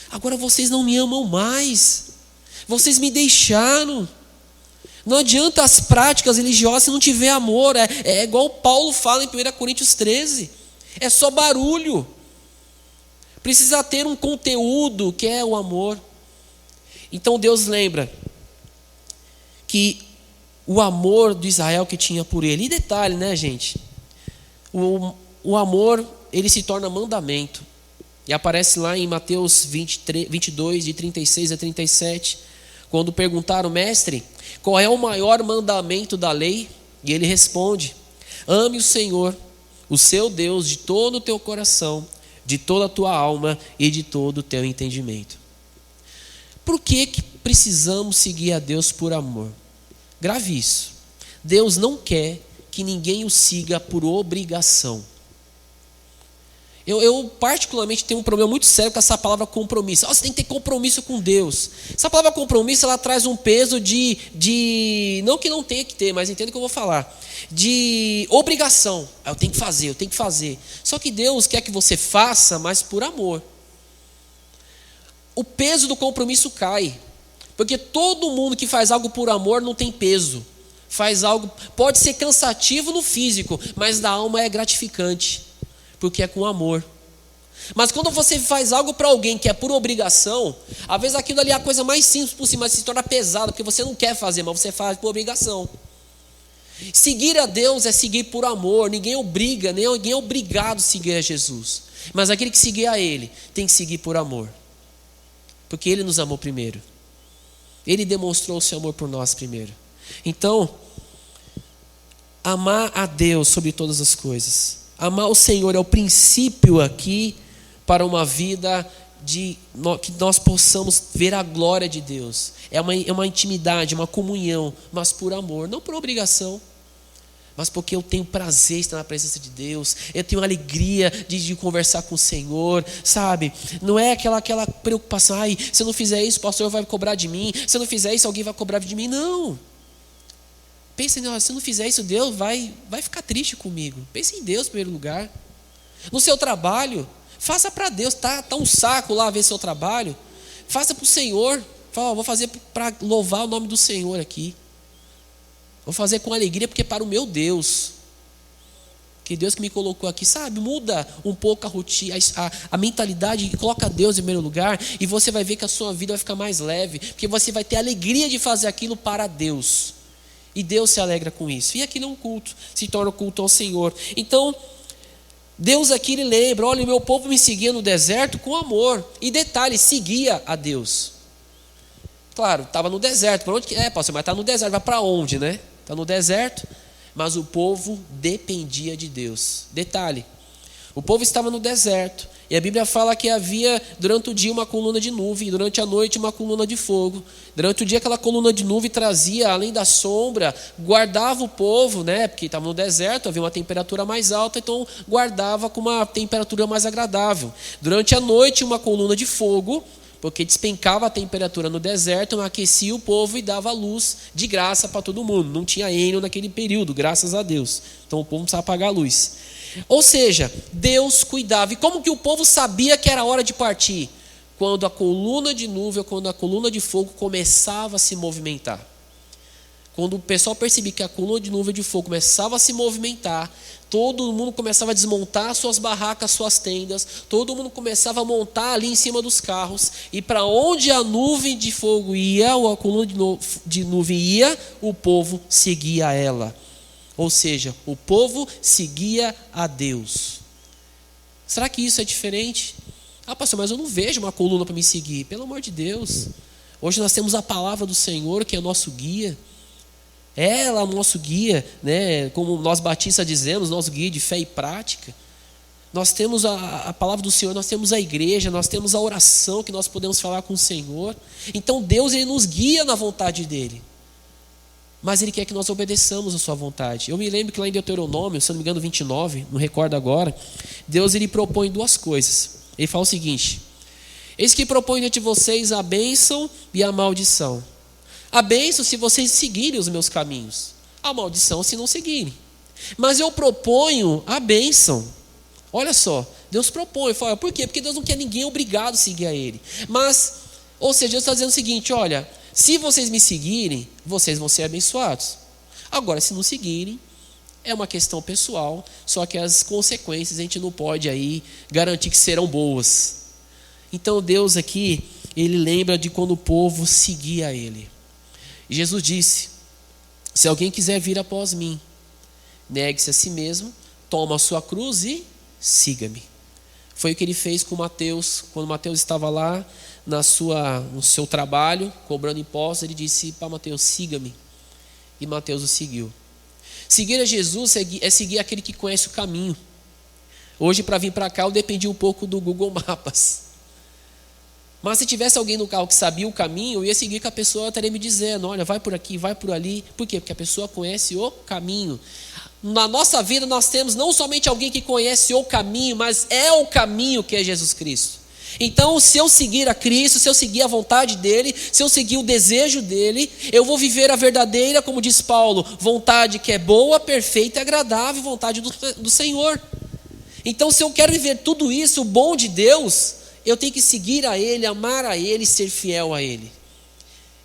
Agora vocês não me amam mais. Vocês me deixaram. Não adianta as práticas religiosas se não tiver amor. É igual Paulo fala em 1 Coríntios 13. É só barulho. Precisa ter um conteúdo que é o amor. Então Deus lembra que o amor de Israel que tinha por ele. E detalhe, né, gente? O amor, ele se torna mandamento. E aparece lá em Mateus 22, de 36 a 37. Quando perguntaram, mestre, qual é o maior mandamento da lei? E ele responde, ame o Senhor, o seu Deus, de todo o teu coração, de toda a tua alma e de todo o teu entendimento. Por que precisamos seguir a Deus por amor? Grave isso. Deus não quer que ninguém o siga por obrigação. Eu particularmente tenho um problema muito sério com essa palavra compromisso. Você tem que ter compromisso com Deus. Essa palavra compromisso, ela traz um peso de não que não tenha que ter, mas entenda o que eu vou falar. De obrigação. Eu tenho que fazer. Só que Deus quer que você faça, mas por amor. O peso do compromisso cai. Porque todo mundo que faz algo por amor não tem peso. Faz algo, pode ser cansativo no físico, mas na alma é gratificante, porque é com amor. Mas quando você faz algo para alguém que é por obrigação, às vezes aquilo ali é a coisa mais simples possível, mas se torna pesado, porque você não quer fazer, mas você faz por obrigação. Seguir a Deus é seguir por amor. Ninguém obriga, ninguém é obrigado a seguir a Jesus. Mas aquele que seguir a Ele tem que seguir por amor, porque Ele nos amou primeiro. Ele demonstrou o seu amor por nós primeiro. Então, amar a Deus sobre todas as coisas. Amar o Senhor é o princípio aqui para uma vida que nós possamos ver a glória de Deus. É uma intimidade, uma comunhão, mas por amor, não por obrigação. Mas porque eu tenho prazer em estar na presença de Deus, eu tenho alegria de conversar com o Senhor, sabe? Não é aquela preocupação, se eu não fizer isso, o pastor vai cobrar de mim, se eu não fizer isso, alguém vai cobrar de mim. Não. Pensa em Deus, se eu não fizer isso, Deus vai ficar triste comigo. Pensa em Deus em primeiro lugar. No seu trabalho, faça para Deus, tá um saco lá ver seu trabalho, faça para o Senhor. Fala, vou fazer para louvar o nome do Senhor aqui. Vou fazer com alegria porque é para o meu Deus. aqui, Deus que me colocou aqui, sabe? Muda um pouco a rotina, a mentalidade, e coloca Deus em primeiro lugar, e você vai ver que a sua vida vai ficar mais leve, porque você vai ter a alegria de fazer aquilo para Deus, e Deus se alegra com isso, e aquilo é um culto, se torna um culto ao Senhor. Então Deus aqui ele lembra, olha, o meu povo me seguia no deserto com amor, e detalhe, seguia a Deus. Claro, estava no deserto, para onde que pastor, mas está no deserto, vai para onde, né? Está no deserto, mas o povo dependia de Deus. Detalhe, o povo estava no deserto, e a Bíblia fala que havia durante o dia uma coluna de nuvem, e durante a noite uma coluna de fogo. Durante o dia aquela coluna de nuvem trazia, além da sombra, guardava o povo, né? Porque estava no deserto, havia uma temperatura mais alta, então guardava com uma temperatura mais agradável. Durante a noite uma coluna de fogo, porque despencava a temperatura no deserto, aquecia o povo e dava luz de graça para todo mundo. Não tinha Enel naquele período, graças a Deus. Então o povo não precisava apagar a luz. Ou seja, Deus cuidava. E como que o povo sabia que era hora de partir? Quando a coluna de nuvem, quando a coluna de fogo começava a se movimentar. Quando o pessoal percebia que a coluna de nuvem de fogo começava a se movimentar, todo mundo começava a desmontar suas barracas, suas tendas, todo mundo começava a montar ali em cima dos carros, e para onde a nuvem de fogo ia, ou a coluna de nuvem ia, o povo seguia ela. Ou seja, o povo seguia a Deus. Será que isso é diferente? Pastor, mas eu não vejo uma coluna para me seguir. Pelo amor de Deus. Hoje nós temos a palavra do Senhor, que é nosso guia. Ela é o nosso guia, né? Como nós batistas dizemos, nosso guia de fé e prática. Nós temos a palavra do Senhor, nós temos a igreja, nós temos a oração que nós podemos falar com o Senhor. Então Deus ele nos guia na vontade dEle. Mas Ele quer que nós obedeçamos a sua vontade. Eu me lembro que lá em Deuteronômio, se não me engano 29, não recordo agora, Deus ele propõe duas coisas. Ele fala o seguinte: eis que propõe diante de vocês a bênção e a maldição. A bênção se vocês seguirem os meus caminhos, a maldição se não seguirem. Mas eu proponho a bênção. Olha só, Deus propõe, fala, por quê? Porque Deus não quer ninguém obrigado a seguir a Ele. Mas, ou seja, Deus está dizendo o seguinte, olha, se vocês me seguirem, vocês vão ser abençoados. Agora, se não seguirem, é uma questão pessoal, só que as consequências a gente não pode aí garantir que serão boas. Então Deus aqui, Ele lembra de quando o povo seguia a Ele. E Jesus disse, se alguém quiser vir após mim, negue-se a si mesmo, toma a sua cruz e siga-me. Foi o que Ele fez com Mateus, quando Mateus estava lá no seu trabalho, cobrando impostos, Ele disse para Mateus, siga-me. E Mateus o seguiu. Seguir a Jesus é seguir aquele que conhece o caminho. Hoje, para vir para cá, eu dependi um pouco do Google Maps. Mas se tivesse alguém no carro que sabia o caminho, eu ia seguir que a pessoa estaria me dizendo, olha, vai por aqui, vai por ali. Por quê? Porque a pessoa conhece o caminho. Na nossa vida nós temos não somente alguém que conhece o caminho, mas é o caminho que é Jesus Cristo. Então, se eu seguir a Cristo, se eu seguir a vontade dEle, se eu seguir o desejo dEle, eu vou viver a verdadeira, como diz Paulo, vontade que é boa, perfeita e agradável, vontade do Senhor. Então, se eu quero viver tudo isso, o bom de Deus, eu tenho que seguir a Ele, amar a Ele, ser fiel a Ele.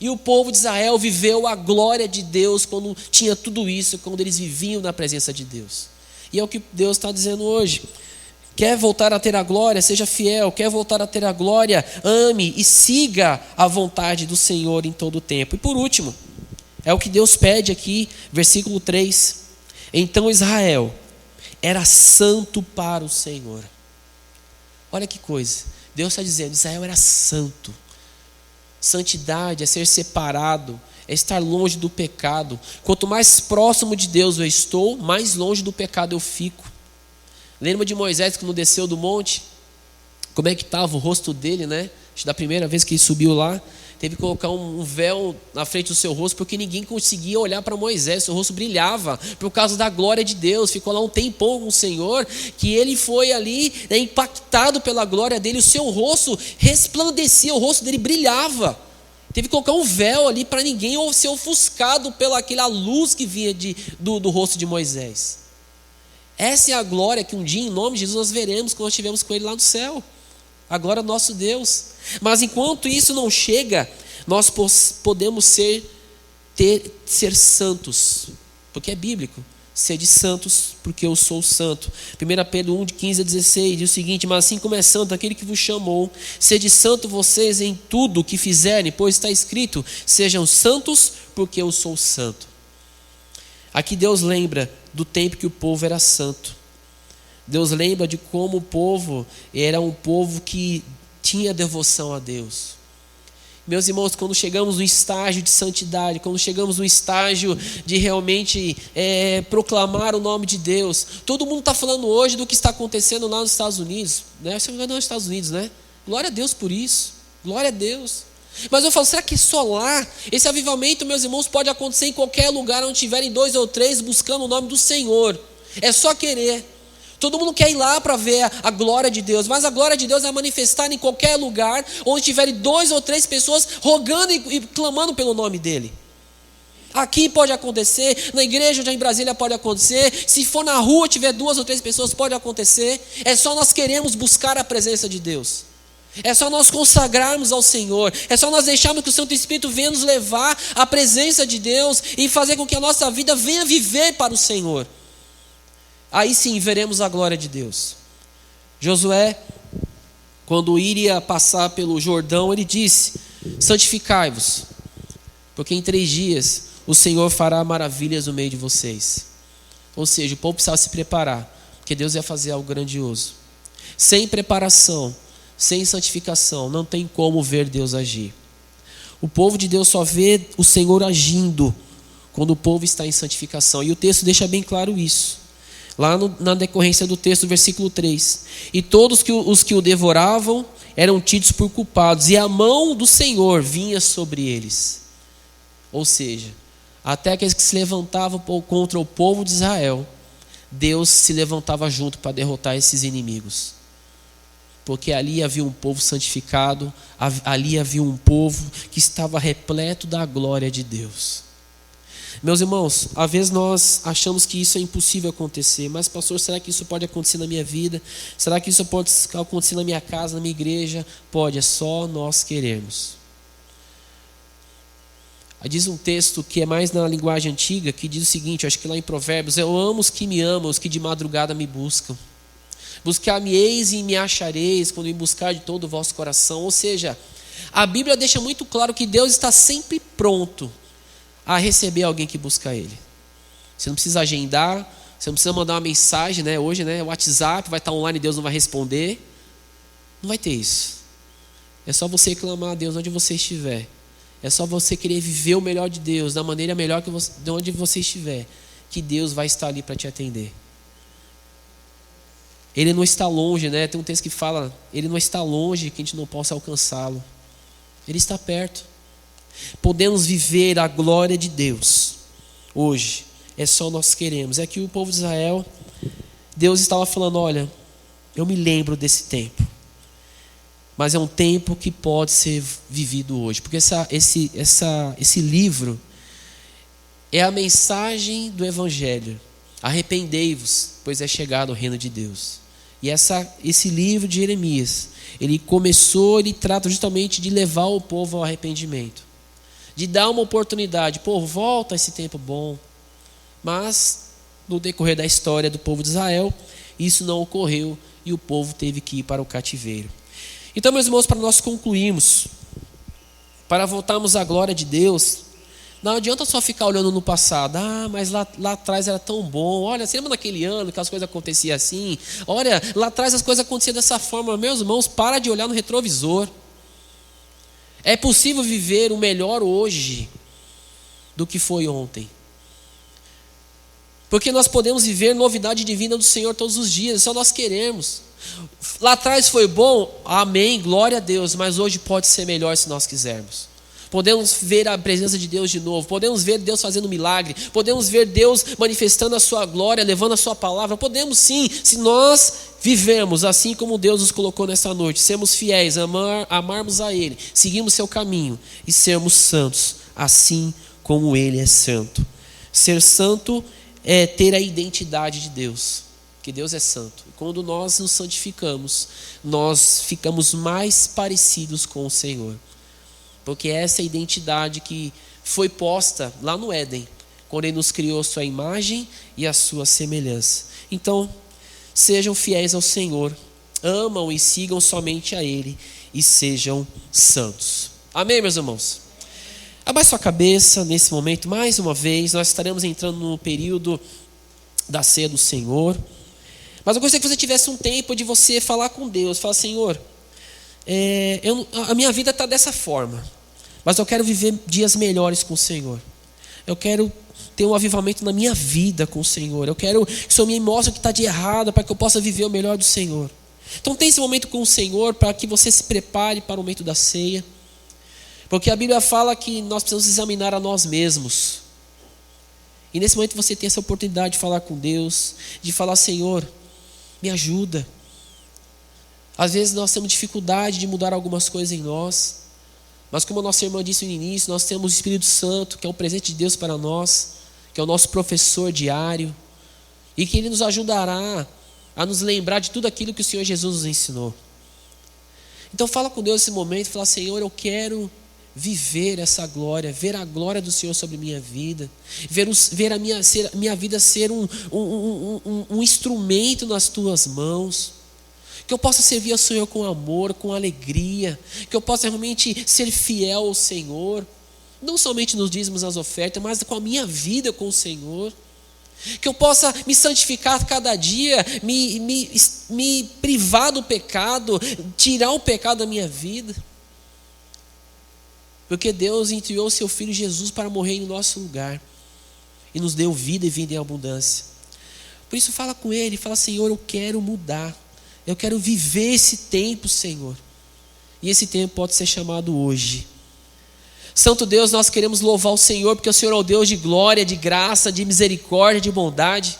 E o povo de Israel viveu a glória de Deus quando tinha tudo isso, quando eles viviam na presença de Deus. E é o que Deus está dizendo hoje. Quer voltar a ter a glória? Seja fiel. Quer voltar a ter a glória? Ame e siga a vontade do Senhor em todo o tempo. E por último, é o que Deus pede aqui, versículo 3. Então Israel era santo para o Senhor. Olha que coisa. Deus está dizendo, Israel era santo. Santidade é ser separado, é estar longe do pecado. Quanto mais próximo de Deus eu estou, mais longe do pecado eu fico. Lembra de Moisés quando desceu do monte? Como é que estava o rosto dele, né? Acho que da primeira vez que ele subiu lá, teve que colocar um véu na frente do seu rosto, porque ninguém conseguia olhar para Moisés, seu rosto brilhava, por causa da glória de Deus. Ficou lá um tempão com o Senhor, que ele foi ali, né, impactado pela glória dele, o seu rosto resplandecia, o rosto dele brilhava. Teve que colocar um véu ali para ninguém ser ofuscado pela aquela luz que vinha do rosto de Moisés. Essa é a glória que um dia, em nome de Jesus, nós veremos quando nós estivermos com Ele lá no céu. A glória do nosso Deus. Mas enquanto isso não chega, nós podemos ser santos. Porque é bíblico. sede santos, porque eu sou santo. 1 Pedro 1, de 15 a 16, diz o seguinte: mas assim como é santo aquele que vos chamou, sede santo vocês em tudo o que fizerem, pois está escrito, sejam santos, porque eu sou santo. Aqui Deus lembra do tempo que o povo era santo. Deus lembra de como o povo era um povo que tinha devoção a Deus. Meus irmãos, quando chegamos no estágio de santidade, quando chegamos no estágio de realmente proclamar o nome de Deus, todo mundo está falando hoje do que está acontecendo lá nos Estados Unidos, né? Você não vai nos Estados Unidos, né? Glória a Deus por isso, glória a Deus. Mas eu falo, será que só lá? Esse avivamento, meus irmãos, pode acontecer em qualquer lugar onde tiverem 2 ou 3 buscando o nome do Senhor. É só querer. Todo mundo quer ir lá para ver a glória de Deus, mas a glória de Deus é manifestada em qualquer lugar onde tiverem 2 ou 3 pessoas rogando e clamando pelo nome dEle. Aqui pode acontecer, na igreja já em Brasília pode acontecer, se for na rua tiver 2 ou 3 pessoas pode acontecer. É só nós queremos buscar a presença de Deus. É só nós consagrarmos ao Senhor. É só nós deixarmos que o Santo Espírito venha nos levar à presença de Deus e fazer com que a nossa vida venha viver para o Senhor. Aí sim veremos a glória de Deus. Josué, quando iria passar pelo Jordão, ele disse: santificai-vos, porque em 3 dias o Senhor fará maravilhas no meio de vocês. Ou seja, o povo precisava se preparar, porque Deus ia fazer algo grandioso. Sem preparação, sem santificação, não tem como ver Deus agir. O povo de Deus só vê o Senhor agindo quando o povo está em santificação. E o texto deixa bem claro isso. Lá na decorrência do texto, versículo 3. E todos os que o devoravam eram tidos por culpados, e a mão do Senhor vinha sobre eles. Ou seja, até aqueles que se levantavam contra o povo de Israel, Deus se levantava junto para derrotar esses inimigos. Porque ali havia um povo santificado, ali havia um povo que estava repleto da glória de Deus. Meus irmãos, às vezes nós achamos que isso é impossível acontecer, mas pastor, será que isso pode acontecer na minha vida? Será que isso pode acontecer na minha casa, na minha igreja? Pode, é só nós queremos. Aí diz um texto que é mais na linguagem antiga, que diz o seguinte, acho que lá em Provérbios: eu amo os que me amam, os que de madrugada me buscam. Buscar-me-eis e me achareis, quando me buscar de todo o vosso coração. Ou seja, a Bíblia deixa muito claro que Deus está sempre pronto a receber alguém que busca Ele. Você não precisa agendar, você não precisa mandar uma mensagem, né? Hoje, né? O WhatsApp vai estar online e Deus não vai responder. Não vai ter isso. É só você clamar a Deus onde você estiver. É só você querer viver o melhor de Deus, da maneira melhor de onde você estiver, que Deus vai estar ali para te atender. Ele não está longe, né? Tem um texto que fala, Ele não está longe que a gente não possa alcançá-lo. Ele está perto. Podemos viver a glória de Deus hoje. É só nós queremos. É que o povo de Israel, Deus estava falando: olha, eu me lembro desse tempo, mas é um tempo que pode ser vivido hoje. Porque esse livro é a mensagem do Evangelho. Arrependei-vos, pois é chegado o reino de Deus. E esse livro de Jeremias, ele trata justamente de levar o povo ao arrependimento, de dar uma oportunidade. Pô, volta esse tempo bom. Mas no decorrer da história do povo de Israel, isso não ocorreu e o povo teve que ir para o cativeiro. Então, meus irmãos, para nós concluirmos, para voltarmos à glória de Deus, não adianta só ficar olhando no passado. Ah, mas lá atrás era tão bom. Olha, você lembra naquele ano que as coisas aconteciam assim? Olha, lá atrás as coisas aconteciam dessa forma. Meus irmãos, para de olhar no retrovisor. É possível viver o melhor hoje do que foi ontem. Porque nós podemos viver novidade divina do Senhor todos os dias, só nós queremos. Lá atrás foi bom, amém, glória a Deus, mas hoje pode ser melhor se nós quisermos. Podemos ver a presença de Deus de novo, podemos ver Deus fazendo milagre, podemos ver Deus manifestando a sua glória, levando a sua palavra. Podemos sim, se nós vivemos assim como Deus nos colocou nessa noite, sermos fiéis, amarmos a Ele, seguirmos seu caminho e sermos santos, assim como Ele é santo. Ser santo é ter a identidade de Deus, que Deus é santo. E quando nós nos santificamos, nós ficamos mais parecidos com o Senhor. Porque essa é a identidade que foi posta lá no Éden, quando Ele nos criou a sua imagem e a sua semelhança. Então, sejam fiéis ao Senhor, amam e sigam somente a Ele e sejam santos. Amém, meus irmãos? Abaixe sua cabeça nesse momento, mais uma vez. Nós estaremos entrando no período da ceia do Senhor. Mas eu gostaria que você tivesse um tempo de você falar com Deus. Falar: Senhor, a minha vida está dessa forma, mas eu quero viver dias melhores com o Senhor. Eu quero ter um avivamento na minha vida com o Senhor. Eu quero que o Senhor me mostre o que está de errado, para que eu possa viver o melhor do Senhor. Então tem esse momento com o Senhor, para que você se prepare para o momento da ceia. Porque a Bíblia fala que nós precisamos examinar a nós mesmos. E nesse momento você tem essa oportunidade de falar com Deus, de falar: Senhor, me ajuda. Às vezes nós temos dificuldade de mudar algumas coisas em nós, mas como a nossa irmã disse no início, nós temos o Espírito Santo, que é um presente de Deus para nós, que é o nosso professor diário, e que Ele nos ajudará a nos lembrar de tudo aquilo que o Senhor Jesus nos ensinou. Então fala com Deus nesse momento, fala: Senhor, eu quero viver essa glória, ver a glória do Senhor sobre minha vida, ver a minha vida ser um instrumento nas Tuas mãos, que eu possa servir ao Senhor com amor, com alegria, que eu possa realmente ser fiel ao Senhor, não somente nos dízimos, nas ofertas, mas com a minha vida com o Senhor, que eu possa me santificar cada dia, me privar do pecado, tirar o pecado da minha vida, porque Deus enviou o seu Filho Jesus para morrer em nosso lugar, e nos deu vida e vida em abundância. Por isso fala com Ele, fala: Senhor, eu quero mudar, eu quero viver esse tempo, Senhor, e esse tempo pode ser chamado hoje. Santo Deus, nós queremos louvar o Senhor, porque o Senhor é o Deus de glória, de graça, de misericórdia, de bondade,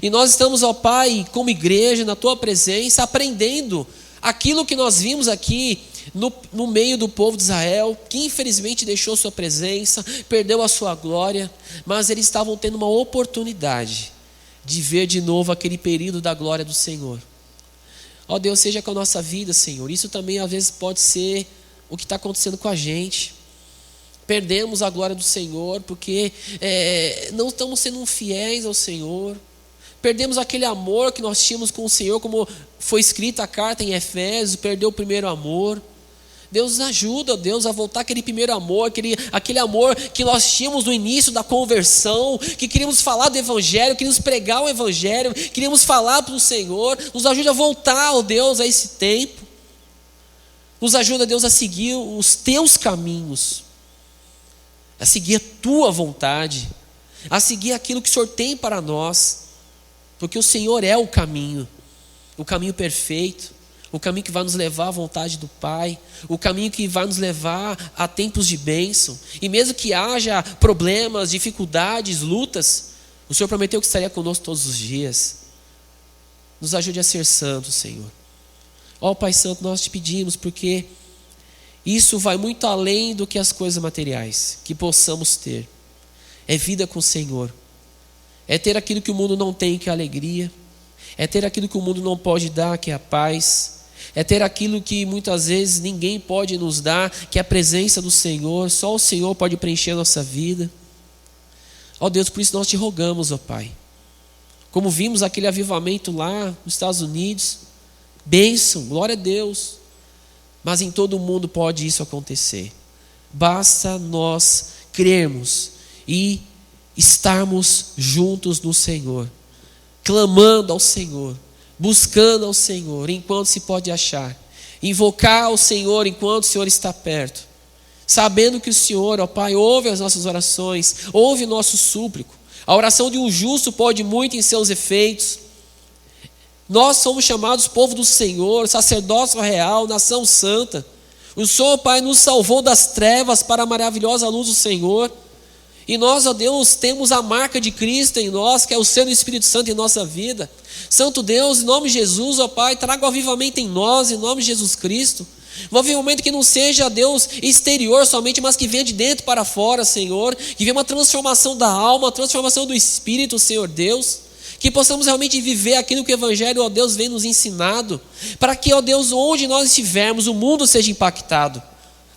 e nós estamos, ó Pai, como igreja, na Tua presença, aprendendo aquilo que nós vimos aqui no meio do povo de Israel, que infelizmente deixou Sua presença, perdeu a Sua glória, mas eles estavam tendo uma oportunidade de ver de novo aquele período da glória do Senhor. Ó Deus, seja com a nossa vida, Senhor. Isso também às vezes pode ser o que está acontecendo com a gente. Perdemos a glória do Senhor porque não estamos sendo fiéis ao Senhor. Perdemos aquele amor que nós tínhamos com o Senhor, como foi escrita a carta em Efésios, perdeu o primeiro amor. Deus nos ajuda, Deus, a voltar aquele primeiro amor, aquele amor que nós tínhamos no início da conversão, que queríamos falar do Evangelho, queríamos pregar o Evangelho, queríamos falar para o Senhor. Nos ajuda a voltar, ó Deus, a esse tempo. Nos ajuda, Deus, a seguir os Teus caminhos, a seguir a Tua vontade, a seguir aquilo que o Senhor tem para nós, porque o Senhor é o caminho perfeito, o caminho que vai nos levar à vontade do Pai, o caminho que vai nos levar a tempos de bênção. E mesmo que haja problemas, dificuldades, lutas, o Senhor prometeu que estaria conosco todos os dias. Nos ajude a ser santos, Senhor. Ó Pai Santo, nós te pedimos, porque isso vai muito além do que as coisas materiais que possamos ter. É vida com o Senhor, é ter aquilo que o mundo não tem, que é a alegria, é ter aquilo que o mundo não pode dar, que é a paz, é ter aquilo que muitas vezes ninguém pode nos dar, que é a presença do Senhor. Só o Senhor pode preencher a nossa vida. Ó Deus, por isso nós te rogamos, ó Pai, como vimos aquele avivamento lá nos Estados Unidos, bênção, glória a Deus, mas em todo o mundo pode isso acontecer. Basta nós crermos e estarmos juntos no Senhor, clamando ao Senhor, buscando ao Senhor enquanto se pode achar, invocar ao Senhor enquanto o Senhor está perto, sabendo que o Senhor, ó Pai, ouve as nossas orações, ouve o nosso súplico. A oração de um justo pode muito em seus efeitos. Nós somos chamados povo do Senhor, sacerdócio real, nação santa. O Senhor, Pai, nos salvou das trevas para a maravilhosa luz do Senhor. E nós, ó Deus, temos a marca de Cristo em nós, que é o Seu Espírito Santo em nossa vida. Santo Deus, em nome de Jesus, ó Pai, traga o avivamento em nós, em nome de Jesus Cristo. Um avivamento que não seja, Deus, exterior somente, mas que venha de dentro para fora, Senhor. Que venha uma transformação da alma, uma transformação do Espírito, Senhor Deus. Que possamos realmente viver aquilo que o Evangelho, ó Deus, vem nos ensinado. Para que, ó Deus, onde nós estivermos, o mundo seja impactado.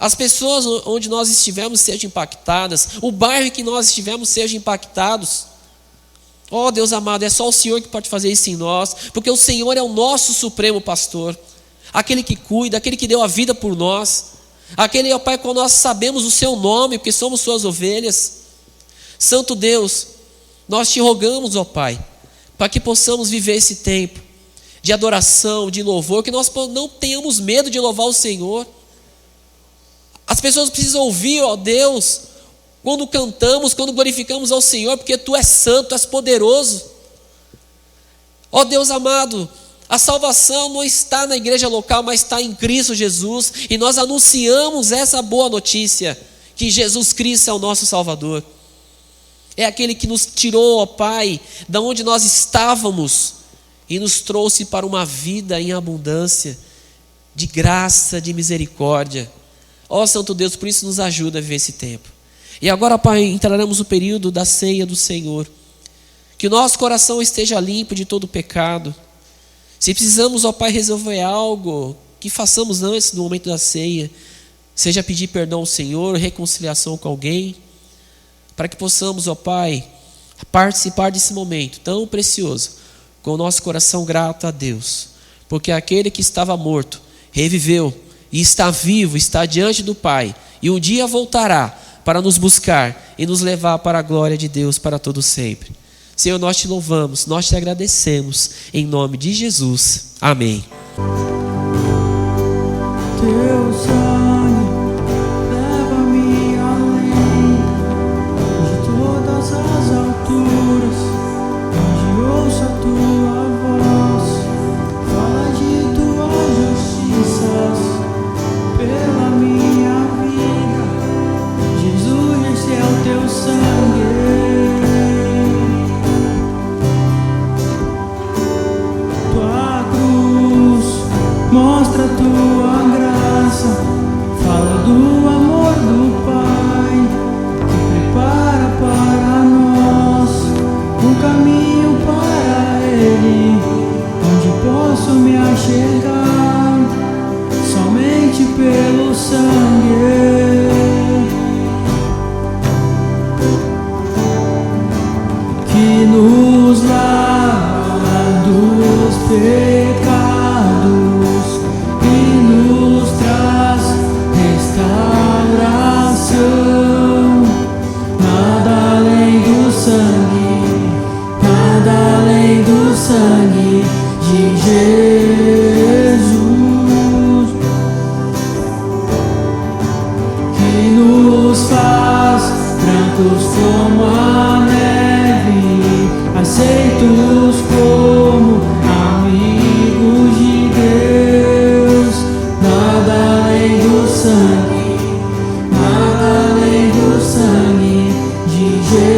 as pessoas onde nós estivermos sejam impactadas, o bairro em que nós estivermos sejam impactados. Ó Deus amado, é só o Senhor que pode fazer isso em nós, porque o Senhor é o nosso supremo pastor, aquele que cuida, aquele que deu a vida por nós, aquele, ó Pai, quando nós sabemos o seu nome, porque somos suas ovelhas. Santo Deus, nós te rogamos, ó Pai, para que possamos viver esse tempo de adoração, de louvor, que nós não tenhamos medo de louvar o Senhor. As pessoas precisam ouvir, ó Deus, quando cantamos, quando glorificamos ao Senhor, porque Tu és santo, Tu és poderoso. Ó Deus amado, a salvação não está na igreja local, mas está em Cristo Jesus, e nós anunciamos essa boa notícia, que Jesus Cristo é o nosso Salvador. É aquele que nos tirou, ó Pai, da onde nós estávamos, e nos trouxe para uma vida em abundância, de graça, de misericórdia. Ó Santo Deus, por isso nos ajuda a viver esse tempo. E agora, Pai, entraremos no período da ceia do Senhor. Que o nosso coração esteja limpo de todo pecado. Se precisamos, ó Pai, resolver algo, que façamos antes do momento da ceia. Seja pedir perdão ao Senhor, reconciliação com alguém, para que possamos, ó Pai, participar desse momento tão precioso, com o nosso coração grato a Deus. Porque aquele que estava morto, reviveu, e está vivo, está diante do Pai, e um dia voltará para nos buscar e nos levar para a glória de Deus para todo sempre. Senhor, nós te louvamos, nós te agradecemos, em nome de Jesus. Amém. Teu sangue leva-me além de todas as alturas, onde ouço a tua voz, fala de tuas justiças pela minha vida. Jesus, esse é o teu sangue. Tua cruz mostra a tua graça, fala do amor do Pai, que prepara para nós um caminho para Ele, onde posso me achegar somente pelo sangue que nos lava dos pecados e nos traz restauração. Nada além do sangue, nada além do sangue de Jesus, que nos faz brancos como a neve, aceitos como amigos de Deus. Nada além do sangue, nada além do sangue de Jesus.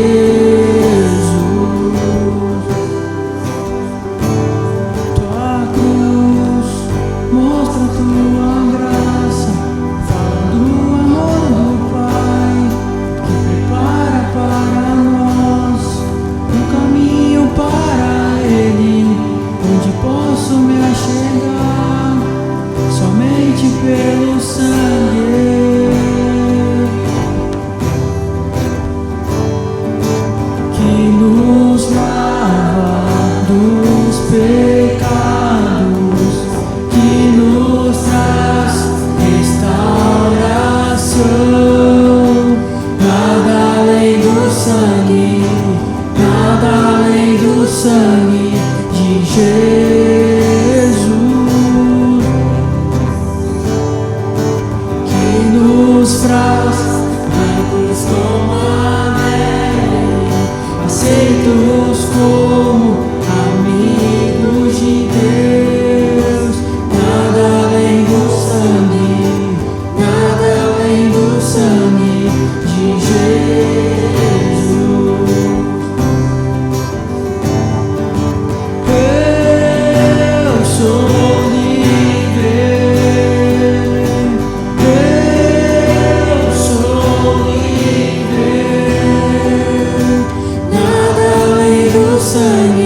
Tua cruz mostra a tua graça, fala do amor do Pai, que prepara para nós um caminho para Ele, onde posso me achegar somente pelo sangue que nos lava dos pecados, que nos traz restauração. Nada além do sangue, nada além do sangue de Jesus, que nos traz brancos como a neve, aceitos como amigos de Deus. Nada além do sangue, nada além do sangue de Jesus. Eu sou livre, eu sou livre. Nada além do sangue,